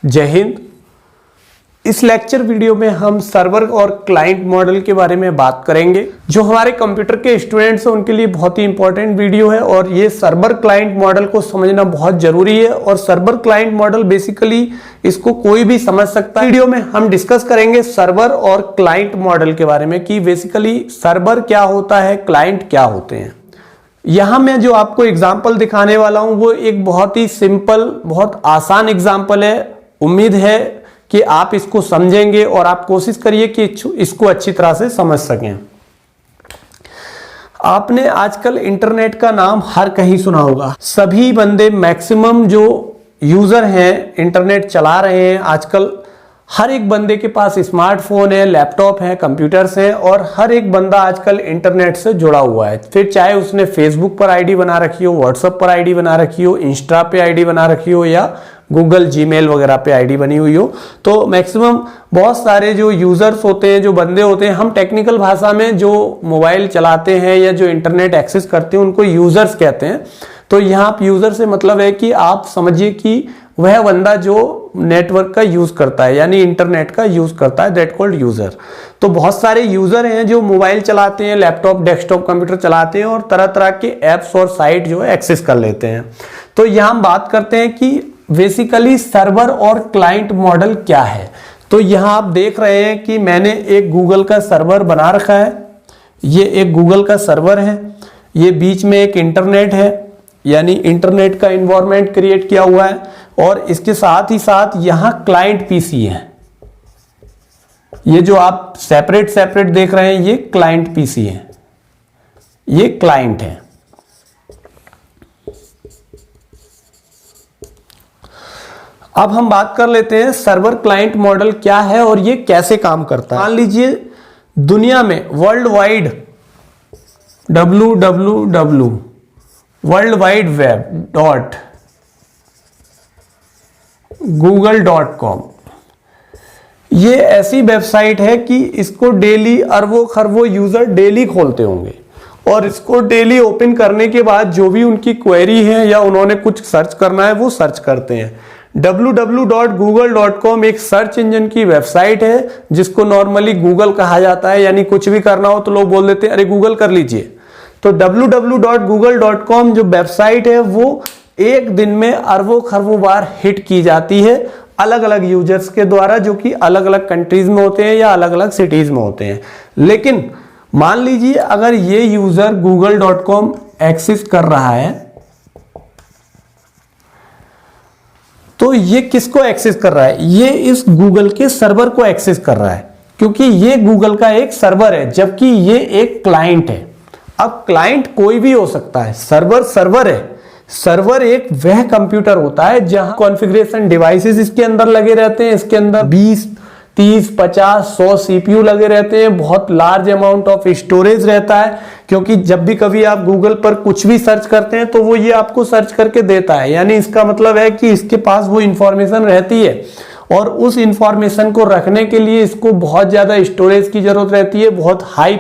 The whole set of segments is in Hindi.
जय हिंद। इस लेक्चर वीडियो में हम सर्वर और क्लाइंट मॉडल के बारे में बात करेंगे। जो हमारे कंप्यूटर के स्टूडेंट्स हैं उनके लिए बहुत ही इंपॉर्टेंट वीडियो है और ये सर्वर क्लाइंट मॉडल को समझना बहुत जरूरी है। और सर्वर क्लाइंट मॉडल बेसिकली इसको कोई भी समझ सकता है। वीडियो में हम डिस्कस करेंगे सर्वर और क्लाइंट मॉडल के बारे में कि बेसिकली सर्वर क्या होता है, क्लाइंट क्या होते हैं। यहां मैं जो आपको एग्जाम्पल दिखाने वाला हूं वो एक बहुत ही सिंपल, बहुत आसान एग्जाम्पल है। उम्मीद है कि आप इसको समझेंगे और आप कोशिश करिए कि इसको अच्छी तरह से समझ सकें। आपने आजकल इंटरनेट का नाम हर कहीं सुना होगा। सभी बंदे, मैक्सिमम जो यूजर हैं, इंटरनेट चला रहे हैं। आजकल हर एक बंदे के पास स्मार्टफोन है, लैपटॉप है, कंप्यूटर्स हैं और हर एक बंदा आजकल इंटरनेट से जुड़ा हुआ है। फिर चाहे उसने फेसबुक पर आईडी बना रखी हो, व्हाट्सएप पर आईडी बना रखी हो, इंस्टा पे आईडी बना रखी हो या गूगल, जीमेल वगैरह पे आईडी बनी हुई हो। तो मैक्सिमम बहुत सारे जो यूजर्स होते हैं, जो बंदे होते हैं, हम टेक्निकल भाषा में जो मोबाइल चलाते हैं या जो इंटरनेट एक्सेस करते हैं उनको यूजर्स कहते हैं। तो यहाँ यूजर से मतलब है कि आप समझिए कि वह बंदा जो नेटवर्क का यूज करता है, यानी इंटरनेट का यूज करता है, दैट कॉल्ड यूजर। तो बहुत सारे यूजर हैं जो मोबाइल चलाते हैं, लैपटॉप, डेस्कटॉप, कंप्यूटर चलाते हैं और तरह तरह के एप्स और साइट जो है एक्सेस कर लेते हैं। तो यहाँ हम बात करते हैं कि बेसिकली सर्वर और क्लाइंट मॉडल क्या है। तो यहाँ आप देख रहे हैं कि मैंने एक गूगल का सर्वर बना रखा है। ये एक गूगल का सर्वर है। ये बीच में एक इंटरनेट है, यानी इंटरनेट का इन्वायरमेंट क्रिएट किया हुआ है और इसके साथ ही साथ यहां क्लाइंट पीसी है। ये जो आप सेपरेट सेपरेट देख रहे हैं ये क्लाइंट पीसी है, ये क्लाइंट है। अब हम बात कर लेते हैं सर्वर क्लाइंट मॉडल क्या है और ये कैसे काम करता है। मान लीजिए दुनिया में world wide www world wide web .google.com ये ऐसी वेबसाइट है कि इसको डेली अरबों खरबों यूजर डेली खोलते होंगे और इसको डेली ओपन करने के बाद जो भी उनकी क्वेरी है या उन्होंने कुछ सर्च करना है वो सर्च करते हैं। www.google.com एक सर्च इंजन की वेबसाइट है जिसको नॉर्मली गूगल कहा जाता है, यानी कुछ भी करना हो तो लोग बोल देते हैं अरे गूगल कर लीजिए। तो www.google.com जो वेबसाइट है वो एक दिन में अरबों खरबों बार हिट की जाती है अलग अलग यूजर्स के द्वारा, जो कि अलग अलग कंट्रीज में होते हैं या अलग अलग सिटीज में होते हैं। लेकिन मान लीजिए अगर ये यूजर google.com एक्सेस कर रहा है तो ये किसको एक्सेस कर रहा है? ये इस गूगल के सर्वर को एक्सेस कर रहा है, क्योंकि ये गूगल का एक सर्वर है जबकि ये एक क्लाइंट है। अब क्लाइंट कोई भी हो सकता है, सर्वर सर्वर है। सर्वर एक वह कंप्यूटर होता है जहां कॉन्फ़िगरेशन डिवाइसेस इसके अंदर लगे रहते हैं। इसके अंदर 20, 30, 50, 100 सीपीयू लगे रहते हैं। बहुत लार्ज अमाउंट ऑफ स्टोरेज रहता है, क्योंकि जब भी कभी आप गूगल पर कुछ भी सर्च करते हैं तो वो ये आपको सर्च करके देता है, यानी इसका मतलब है कि इसके पास वो इंफॉर्मेशन रहती है और उस इंफॉर्मेशन को रखने के लिए इसको बहुत ज्यादा स्टोरेज की जरूरत रहती है। बहुत हाई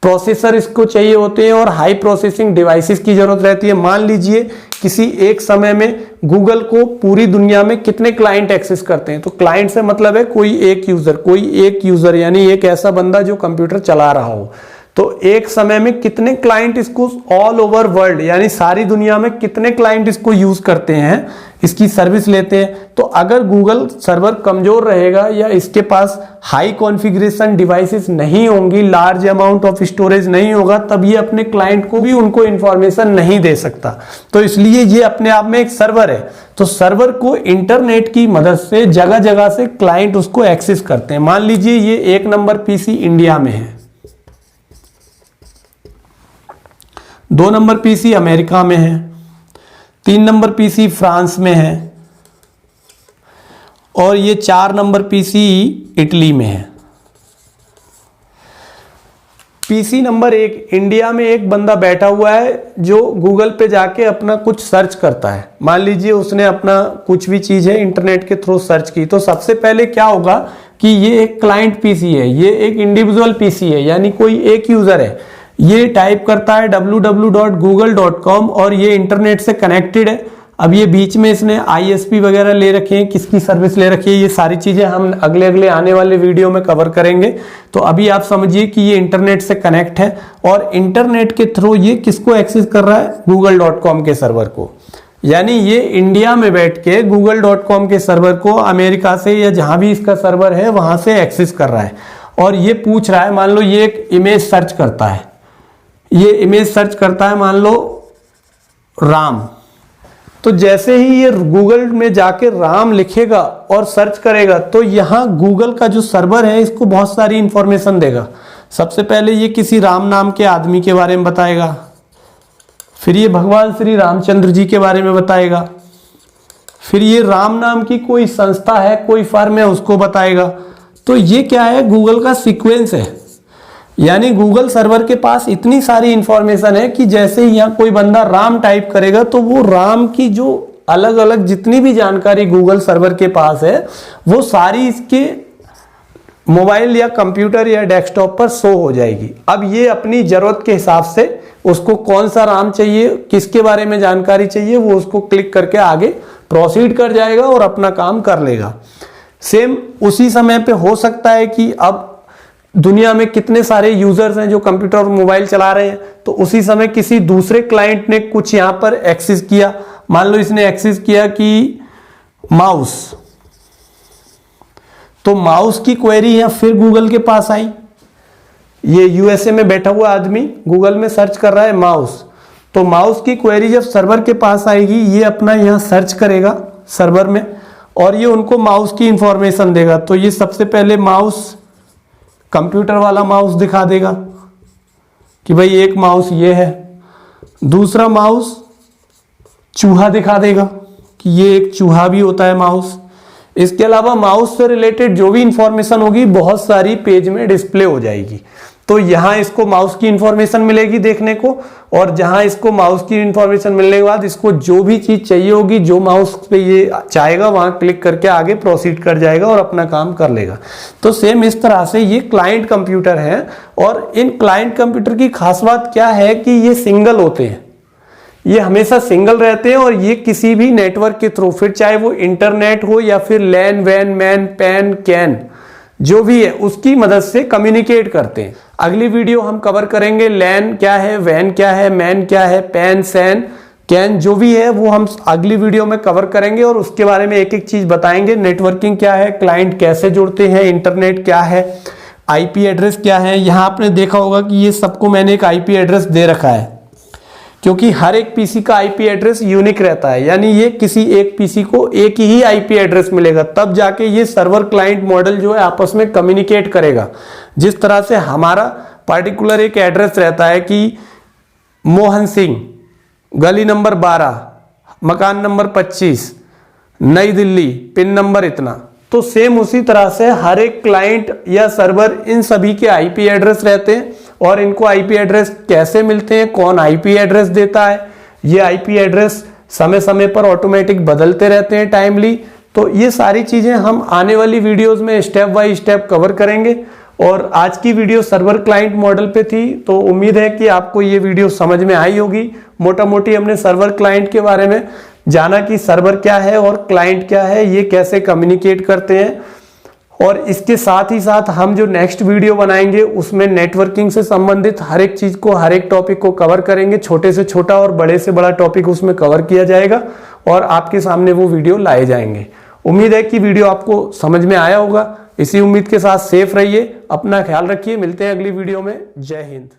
प्रोसेसर इसको चाहिए होते हैं और हाई प्रोसेसिंग डिवाइसेस की जरूरत रहती है। मान लीजिए किसी एक समय में गूगल को पूरी दुनिया में कितने क्लाइंट एक्सेस करते हैं। तो क्लाइंट से मतलब है कोई एक यूजर यानी एक ऐसा बंदा जो कंप्यूटर चला रहा हो। तो एक समय में कितने क्लाइंट इसको ऑल ओवर वर्ल्ड, यानी सारी दुनिया में कितने क्लाइंट इसको यूज करते हैं, इसकी सर्विस लेते हैं। तो अगर गूगल सर्वर कमजोर रहेगा या इसके पास हाई कॉन्फ़िगरेशन डिवाइसेस नहीं होंगी, लार्ज अमाउंट ऑफ स्टोरेज नहीं होगा, तब ये अपने क्लाइंट को भी उनको इंफॉर्मेशन नहीं दे सकता। तो इसलिए ये अपने आप में एक सर्वर है। तो सर्वर को इंटरनेट की मदद से जगह जगह से क्लाइंट उसको एक्सेस करते हैं। मान लीजिए ये 1 नंबर पीसी इंडिया में है, 2 नंबर पीसी अमेरिका में है, 3 नंबर पीसी फ्रांस में है और ये 4 नंबर पीसी इटली में है। पीसी नंबर 1 इंडिया में एक बंदा बैठा हुआ है जो गूगल पे जाके अपना कुछ सर्च करता है। मान लीजिए उसने अपना कुछ भी चीज है इंटरनेट के थ्रू सर्च की, तो सबसे पहले क्या होगा कि ये एक क्लाइंट पीसी है, ये एक इंडिविजुअल पीसी है, यानी कोई एक यूजर है। ये टाइप करता है www.google.com और ये इंटरनेट से कनेक्टेड है। अब ये बीच में इसने ISP वगैरह ले रखे हैं, किसकी सर्विस ले रखी है, ये सारी चीजें हम अगले आने वाले वीडियो में कवर करेंगे। तो अभी आप समझिए कि ये इंटरनेट से कनेक्ट है और इंटरनेट के थ्रू ये किसको एक्सेस कर रहा है, google.com के सर्वर को। यानी ये इंडिया में बैठ के google.com के सर्वर को अमेरिका से या जहां भी इसका सर्वर है वहां से एक्सेस कर रहा है। और ये पूछ रहा है, मान लो ये एक इमेज सर्च करता है, ये इमेज सर्च करता है मान लो राम, तो जैसे ही ये गूगल में जाके राम लिखेगा और सर्च करेगा तो यहां गूगल का जो सर्वर है इसको बहुत सारी इंफॉर्मेशन देगा। सबसे पहले ये किसी राम नाम के आदमी के बारे में बताएगा, फिर ये भगवान श्री रामचंद्र जी के बारे में बताएगा, फिर ये राम नाम की कोई संस्था है, कोई फर्म है, उसको बताएगा। तो ये क्या है, गूगल का सीक्वेंस है। यानी गूगल सर्वर के पास इतनी सारी इंफॉर्मेशन है कि जैसे ही यहाँ कोई बंदा राम टाइप करेगा तो वो राम की जो अलग अलग जितनी भी जानकारी गूगल सर्वर के पास है वो सारी इसके मोबाइल या कंप्यूटर या डेस्कटॉप पर शो हो जाएगी। अब ये अपनी जरूरत के हिसाब से उसको कौन सा राम चाहिए, किसके बारे में जानकारी चाहिए, वो उसको क्लिक करके आगे प्रोसीड कर जाएगा और अपना काम कर लेगा। सेम उसी समय पे हो सकता है कि अब दुनिया में कितने सारे यूजर्स हैं जो कंप्यूटर और मोबाइल चला रहे हैं, तो उसी समय किसी दूसरे क्लाइंट ने कुछ यहां पर एक्सेस किया। मान लो इसने एक्सेस किया कि माउस, तो माउस की क्वेरी यहां फिर गूगल के पास आई। ये यूएसए में बैठा हुआ आदमी गूगल में सर्च कर रहा है माउस, तो माउस की क्वेरी जब सर्वर के पास आएगी ये अपना यहां सर्च करेगा सर्वर में और ये उनको माउस की इंफॉर्मेशन देगा। तो ये सबसे पहले माउस कंप्यूटर वाला माउस दिखा देगा कि भाई एक माउस ये है, दूसरा माउस चूहा दिखा देगा कि ये एक चूहा भी होता है माउस। इसके अलावा माउस से रिलेटेड जो भी इंफॉर्मेशन होगी बहुत सारी पेज में डिस्प्ले हो जाएगी। तो यहां इसको माउस की इंफॉर्मेशन मिलेगी देखने को, और जहां इसको माउस की इंफॉर्मेशन मिलने के बाद इसको जो भी चीज चाहिए होगी, जो माउस पे ये चाहेगा वहां क्लिक करके आगे प्रोसीड कर जाएगा और अपना काम कर लेगा। तो सेम इस तरह से ये क्लाइंट कंप्यूटर है। और इन क्लाइंट कंप्यूटर की खास बात क्या है कि ये सिंगल होते हैं, ये हमेशा सिंगल रहते हैं और ये किसी भी नेटवर्क के थ्रू, फिर चाहे वो इंटरनेट हो या फिर लैन वैन मैन पैन कैन जो भी है उसकी मदद से कम्युनिकेट करते हैं। अगली वीडियो हम कवर करेंगे लैन क्या है, वैन क्या है, मैन क्या है, पैन सैन कैन जो भी है वो हम अगली वीडियो में कवर करेंगे और उसके बारे में एक एक चीज बताएंगे। नेटवर्किंग क्या है, क्लाइंट कैसे जुड़ते हैं, इंटरनेट क्या है, आईपी एड्रेस क्या है। यहां आपने देखा होगा कि ये सबको मैंने एक आईपी एड्रेस दे रखा है क्योंकि हर एक पीसी का आईपी एड्रेस यूनिक रहता है। यानी ये किसी एक पीसी को एक ही आईपी एड्रेस मिलेगा, तब जाके ये सर्वर क्लाइंट मॉडल जो है आपस में कम्युनिकेट करेगा। जिस तरह से हमारा पर्टिकुलर एक एड्रेस रहता है कि मोहन सिंह, गली नंबर 12, मकान नंबर 25, नई दिल्ली, पिन नंबर इतना, तो सेम उसी तरह से हर एक क्लाइंट या सर्वर इन सभी के आईपी एड्रेस रहते हैं। और इनको आईपी एड्रेस कैसे मिलते हैं, कौन आईपी एड्रेस देता है, ये आईपी एड्रेस समय समय पर ऑटोमेटिक बदलते रहते हैं टाइमली। तो ये सारी चीजें हम आने वाली वीडियोस में स्टेप बाय स्टेप कवर करेंगे। और आज की वीडियो सर्वर क्लाइंट मॉडल पे थी, तो उम्मीद है कि आपको ये वीडियो समझ में आई होगी। मोटा मोटी हमने सर्वर क्लाइंट के बारे में जाना कि सर्वर क्या है और क्लाइंट क्या है, ये कैसे कम्युनिकेट करते हैं। और इसके साथ ही साथ हम जो नेक्स्ट वीडियो बनाएंगे उसमें नेटवर्किंग से संबंधित हर एक चीज को, हर एक टॉपिक को कवर करेंगे। छोटे से छोटा और बड़े से बड़ा टॉपिक उसमें कवर किया जाएगा और आपके सामने वो वीडियो लाए जाएंगे। उम्मीद है कि वीडियो आपको समझ में आया होगा। इसी उम्मीद के साथ सेफ रहिए, अपना ख्याल रखिए, मिलते हैं अगली वीडियो में। जय हिंद।